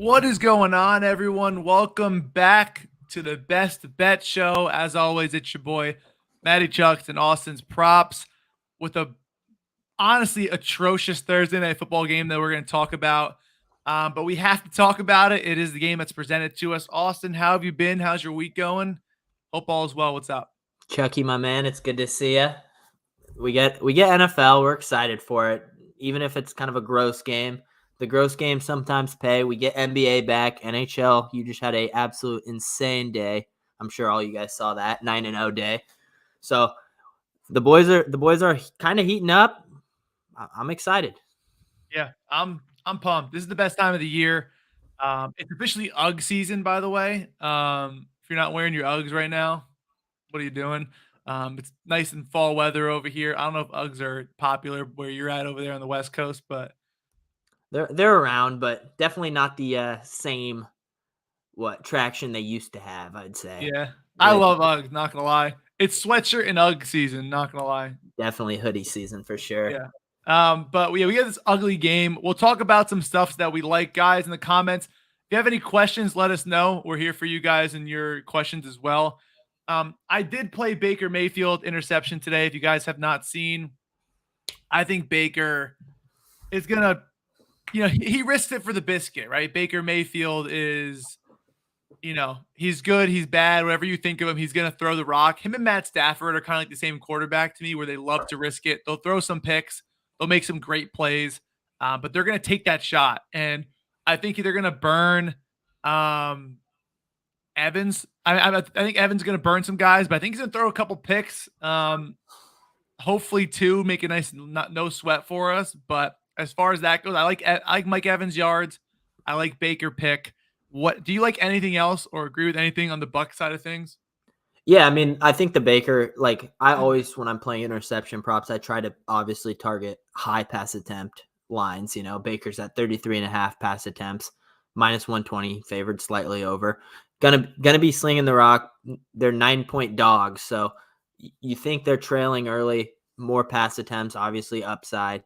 What is going on, everyone? Welcome back to the Best Bet Show. As always, it's your boy, Matty Chucks and Austin's Props with a honestly atrocious Thursday night football game that we're going to talk about. But we have to talk about it. It is the game that's presented to us. Austin, how have you been? How's your week going? Hope all is well. What's up? Chucky, my man, it's good to see you. We get NFL. We're excited for it, even if it's kind of a gross game. The gross games sometimes pay. We get NBA back. NHL, you just had a absolute insane day. I'm sure all you guys saw that 9-0 day. So the boys are kind of heating up. I'm excited. Yeah, I'm pumped. This is the best time of the year. It's officially UGG season, by the way. If you're not wearing your UGGs right now, what are you doing? It's nice and fall weather over here. I don't know if Uggs are popular where you're at over there on the West Coast, but They're around, but definitely not the same traction they used to have, I'd say. yeah, I love Uggs, not gonna lie. It's sweatshirt and UGG season, not gonna lie. Definitely hoodie season for sure. Yeah. But we got this ugly game. We'll talk about some stuff that we like, guys, in the comments. If you have any questions, let us know. We're here for you guys and your questions as well. I did play Baker Mayfield interception today. If you guys have not seen, I think Baker is gonna, he risks it for the biscuit, right? Baker Mayfield is, he's good, he's bad, whatever you think of him, he's gonna throw the rock. Him and Matt Stafford are kind of like the same quarterback to me, where they love to risk it. They'll throw some picks, they'll make some great plays, but they're gonna take that shot. And I think they're gonna burn Evans. I think Evans is going to burn some guys, but I think he's going to throw a couple picks. Hopefully two, make a nice no sweat for us. But as far as that goes, I like Mike Evans yards. I like Baker pick. What do you like? Anything else or agree with anything on the Bucs side of things? Yeah, I mean, I think the Baker, I always, when I'm playing interception props, I try to obviously target high pass attempt lines. Baker's at 33.5 pass attempts, minus 120, favored slightly over. Gonna be slinging the rock. They're 9-point dogs, so you think they're trailing early. More pass attempts, obviously upside.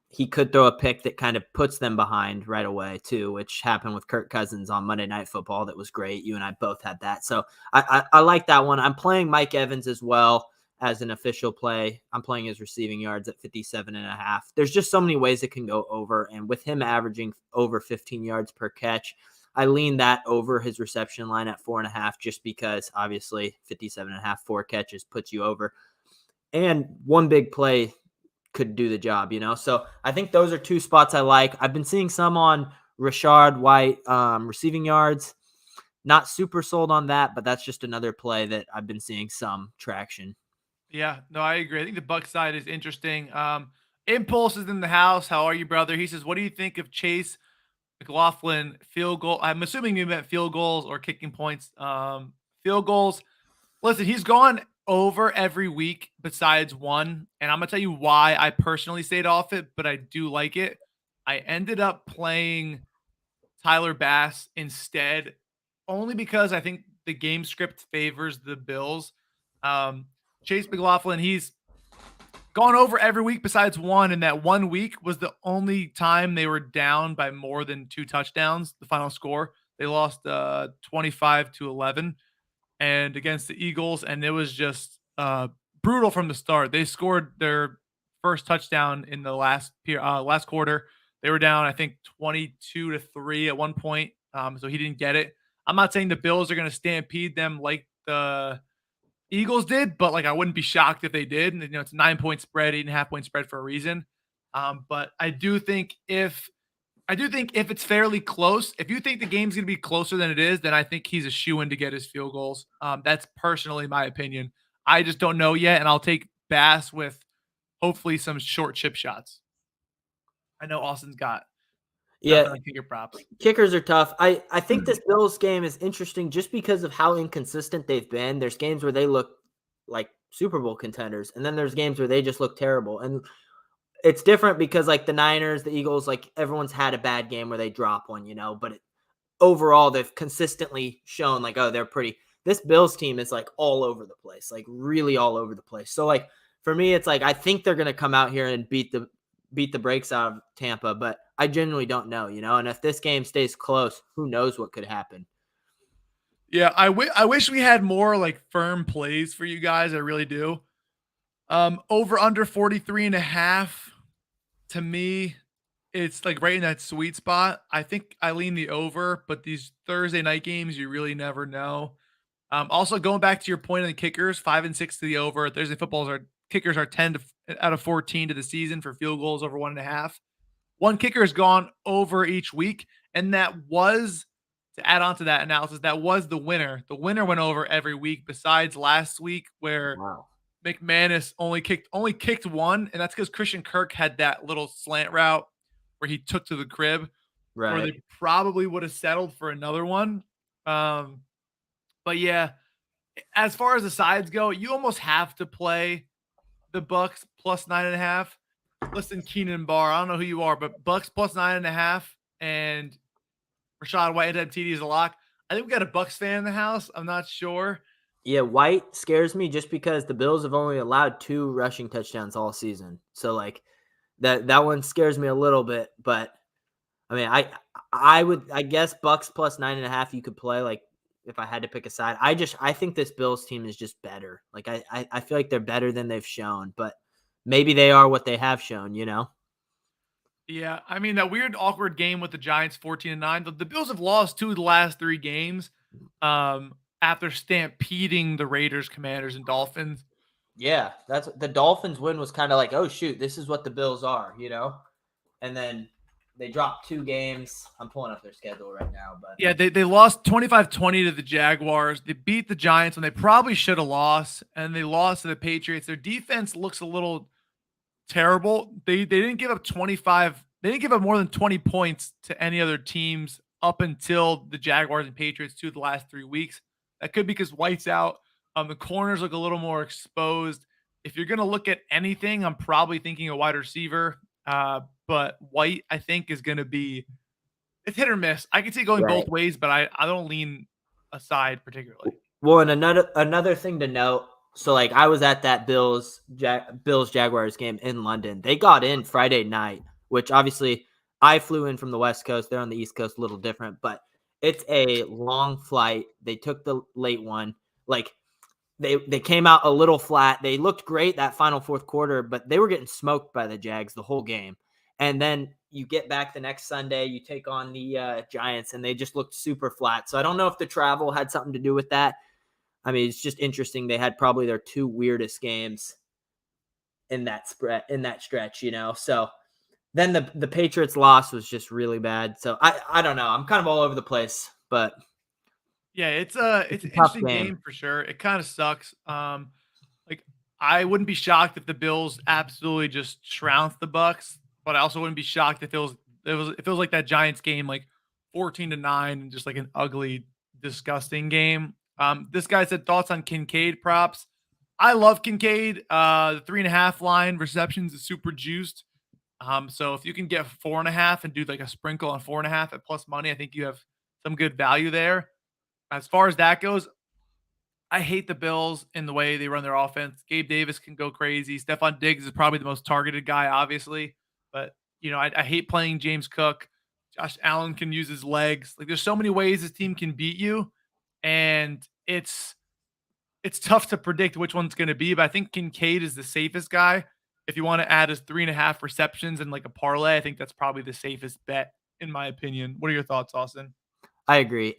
He could throw a pick that kind of puts them behind right away too, which happened with Kirk Cousins on Monday Night Football. That was great. You and I both had that, so I like that one. I'm playing Mike Evans as well as an official play. I'm playing his receiving yards at 57.5. There's just so many ways it can go over, and with him averaging over 15 yards per catch, I lean that over his reception line at 4.5, just because obviously 57.5, 4 catches puts you over. And one big play could do the job, So I think those are two spots I like. I've been seeing some on Rashard White receiving yards. Not super sold on that, but that's just another play that I've been seeing some traction. Yeah, no, I agree. I think the Bucs side is interesting. Impulse is in the house. How are you, brother? He says, what do you think of Chase McLaughlin field goal? I'm assuming you meant field goals or kicking points. Field goals. Listen, he's gone over every week besides one, and I'm gonna tell you why I personally stayed off it, but I do like it. I ended up playing Tyler Bass instead, only because I think the game script favors the Bills. Chase McLaughlin, he's gone over every week besides one, and that 1 week was the only time they were down by more than 2 touchdowns. The final score, they lost 25-11, and against the Eagles, and it was just brutal from the start. They scored their first touchdown in the last quarter. They were down, I think, 22-3 at one point, so he didn't get it. I'm not saying the Bills are going to stampede them like the Eagles did, but I wouldn't be shocked if they did. And it's a 9-point spread, 8.5-point spread for a reason. But I do think if it's fairly close, if you think the game's going to be closer than it is, then I think he's a shoo-in to get his field goals. That's personally my opinion. I just don't know yet, and I'll take Bass with hopefully some short chip shots. I know Austin's got kicker props. Kickers are tough. I think this Bills game is interesting just because of how inconsistent they've been. There's games where they look like Super Bowl contenders, and then there's games where they just look terrible. And it's different because the Niners, the Eagles, everyone's had a bad game where they drop one, but overall they've consistently shown they're pretty. This Bills team is all over the place, really all over the place. So for me, it's I think they're going to come out here and beat the beat the brakes out of Tampa, but I genuinely don't know, and if this game stays close, who knows what could happen. Yeah, I wish we had more like firm plays for you guys. I really do. Over under 43.5 to me, it's like right in that sweet spot. I think I lean the over, but these Thursday night games, you really never know. Also going back to your point on the kickers, 5 and 6 to the over. Thursday footballs are kickers are 10 out of 14 to the season for field goals over 1.5. One kicker has gone over each week, and that was to add on to that analysis. That was the winner. The winner went over every week, besides last week where Wow. McManus only kicked one, and that's because Christian Kirk had that little slant route where he took to the crib, where Right. they probably would have settled for another one. Um, but yeah, as far as the sides go, you almost have to play the Bucs plus 9.5. Listen, Keenan Barr, I don't know who you are, but Bucs plus 9.5 and Rashad White at TD is a lock. I think we got a Bucs fan in the house. I'm not sure. Yeah, White scares me just because the Bills have only allowed 2 rushing touchdowns all season. So like that one scares me a little bit, but I mean, I guess Bucks plus 9.5 you could play, like, if I had to pick a side. I think this Bills team is just better. Like I feel like they're better than they've shown, but maybe they are what they have shown. Yeah, I mean that weird awkward game with the Giants 14-9. The Bills have lost 2 of the last 3 games after stampeding the Raiders, Commanders, and Dolphins. Yeah, that's the Dolphins win was kind of like, oh shoot, this is what the Bills are. And then they dropped 2 games. I'm pulling up their schedule right now, but Yeah, they lost 25-20 to the Jaguars. They beat the Giants when they probably should have lost, and they lost to the Patriots. Their defense looks a little terrible. They didn't give up 25. They didn't give up more than 20 points to any other teams up until the Jaguars and Patriots 2 of the last 3 weeks. That could be because White's out. The corners look a little more exposed. If you're gonna look at anything, I'm probably thinking a wide receiver. But White, I think, is gonna be it's hit or miss. I can see it going right. both ways, but I don't lean aside particularly. Well, and another thing to note. So like I was at that Bills Jaguars game in London. They got in Friday night, which obviously I flew in from the West Coast. They're on the East Coast, a little different, but it's a long flight. They took the late one. Like they came out a little flat. They looked great that final fourth quarter, but they were getting smoked by the Jags the whole game. And then you get back the next Sunday, you take on the Giants, and they just looked super flat. So I don't know if the travel had something to do with that. I mean, it's just interesting. They had probably their 2 weirdest games in that stretch. So then the Patriots loss was just really bad. So I don't know. I'm kind of all over the place, but Yeah, it's it's an a tough interesting game. game for sure. It kind of sucks. Like I wouldn't be shocked if the Bills absolutely just trounced the Bucks, but I also wouldn't be shocked if it was like that Giants game, like 14-9, and just like an ugly, disgusting game. This guy said thoughts on Kincaid props. I love Kincaid. The 3.5 line receptions is super juiced. So if you can get 4.5 and do like a sprinkle on 4.5 at plus money, I think you have some good value there. As far as that goes, I hate the Bills in the way they run their offense. Gabe Davis can go crazy. Stephon Diggs is probably the most targeted guy, obviously. But, I hate playing James Cook. Josh Allen can use his legs. Like, there's so many ways this team can beat you. And it's tough to predict which one's going to be. But I think Kincaid is the safest guy. If you want to add his 3.5 receptions and like a parlay, I think that's probably the safest bet, in my opinion. What are your thoughts, Austin? I agree.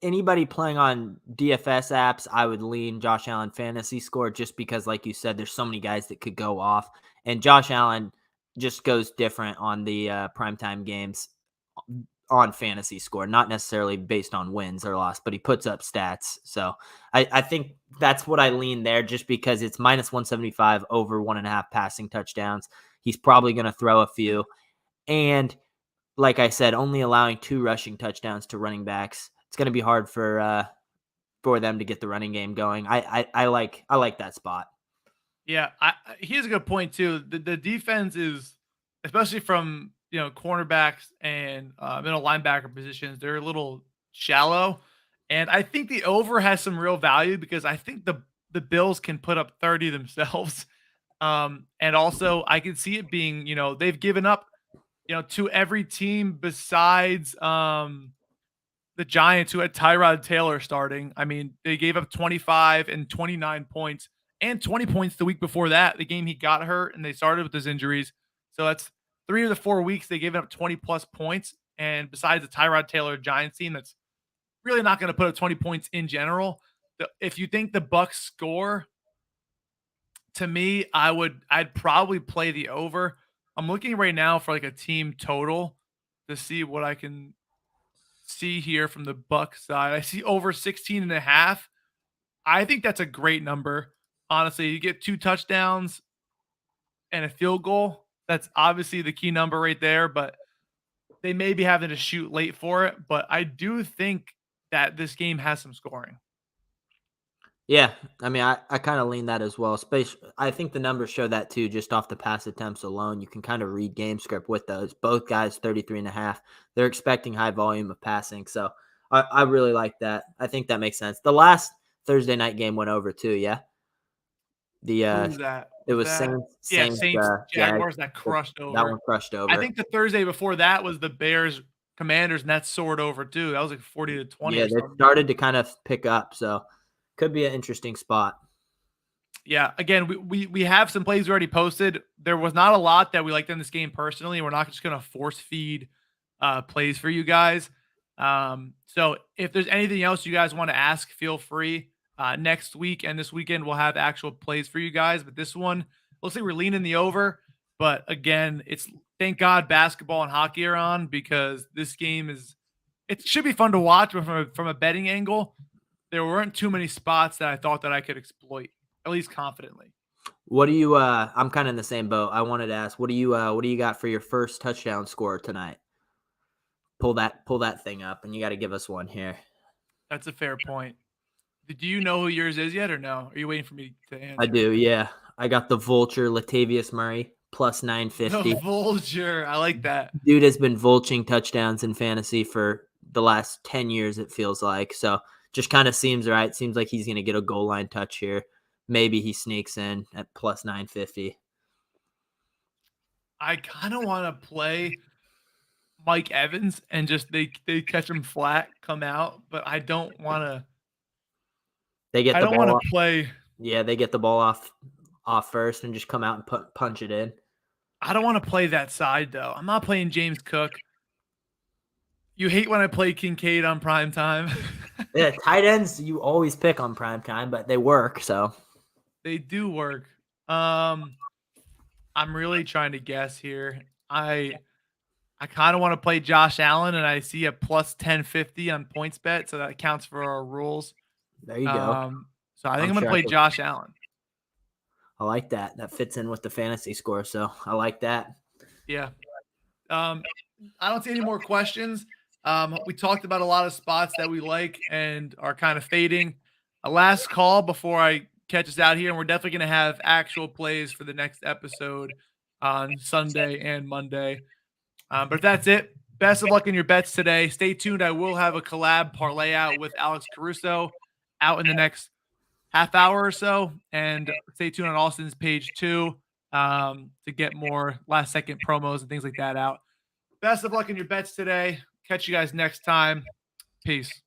Anybody playing on DFS apps, I would lean Josh Allen fantasy score just because, like you said, there's so many guys that could go off, and Josh Allen just goes different on the primetime games on fantasy score, not necessarily based on wins or loss, but he puts up stats. So I think that's what I lean there, just because it's minus 175 over 1.5 passing touchdowns. He's probably going to throw a few, and like I said, only allowing 2 rushing touchdowns to running backs. It's going to be hard for them to get the running game going. I like that spot. Yeah, he has a good point too. The defense is, especially from cornerbacks and middle linebacker positions, they're a little shallow, and I think the over has some real value because I think the Bills can put up 30 themselves. And also I can see it being, they've given up, to every team besides the Giants, who had Tyrod Taylor starting. I mean, they gave up 25 and 29 points and 20 points the week before that, the game he got hurt and they started with his injuries. So that's 3 of the 4 weeks they gave up 20 plus points. And besides the Tyrod Taylor Giants team, that's really not going to put up 20 points in general. If you think the Bucs score, to me, I'd probably play the over. I'm looking right now for like a team total to see what I can see here from the Bucs side. I see over 16 and a half. I think that's a great number. Honestly, you get 2 touchdowns and a field goal. That's obviously the key number right there, but they may be having to shoot late for it. But I do think that this game has some scoring. Yeah, I mean, I kind of lean that as well. I think the numbers show that too, just off the pass attempts alone. You can kind of read game script with those. Both guys, 33 and a half. They're expecting high volume of passing. So I really like that. I think that makes sense. The last Thursday night game went over too, yeah? Who was that? It Was was that Saints, Saints Jag. Jaguars that crushed That over? one crushed over. I think the Thursday before that was the Bears Commanders, and that soared over too. That was like 40-20 Yeah, or they something. started to kind of pick up, so could be an interesting spot. Yeah, again, we have some plays already posted. There was not a lot that we liked in this game personally. We're not just going to force feed plays for you guys. So if there's anything else you guys want to ask, feel free. Next week and this weekend, we'll have actual plays for you guys. But this one, looks like we're leaning the over. But again, it's thank God basketball and hockey are on, because this game it should be fun to watch. But from a betting angle, there weren't too many spots that I thought that I could exploit, at least confidently. What do you I'm kind of in the same boat. I wanted to ask, what do you got for your first touchdown score tonight? Pull that thing up, and you got to give us one here. That's a fair point. Do you know who yours is yet, or no? Are you waiting for me to answer? I do, yeah. I got the Vulture, Latavius Murray, plus 950. The Vulture. I like that. Dude has been vulturing touchdowns in fantasy for the last 10 years, it feels like. So just kind of seems right. Seems like he's going to get a goal line touch here. Maybe he sneaks in at plus 950. I kind of want to play Mike Evans and just they catch him flat, come out, but I don't want to. They get I the don't ball want off. to play. Yeah, they get the ball off first and just come out and punch it in. I don't want to play that side though. I'm not playing James Cook. You hate when I play Kincaid on prime time. Yeah, tight ends you always pick on prime time, but they work, so They do work. I'm really trying to guess here. I kind of want to play Josh Allen, and I see a plus 1050 on PointsBet, so that counts for our rules. there you go. So I think I'm going to play Josh Allen. I like that. That fits in with the fantasy score, so I like that. Yeah. I don't see any more questions. We talked about a lot of spots that we like and are kind of fading. A last call before I catch us out here, and we're definitely going to have actual plays for the next episode on Sunday and Monday. But that's it. Best of luck in your bets today. Stay tuned. I will have a collab parlay out with Alex Caruso out in the next half hour or so. And stay tuned on Austin's page too to get more last second promos and things like that out. Best of luck in your bets today. Catch you guys next time. Peace.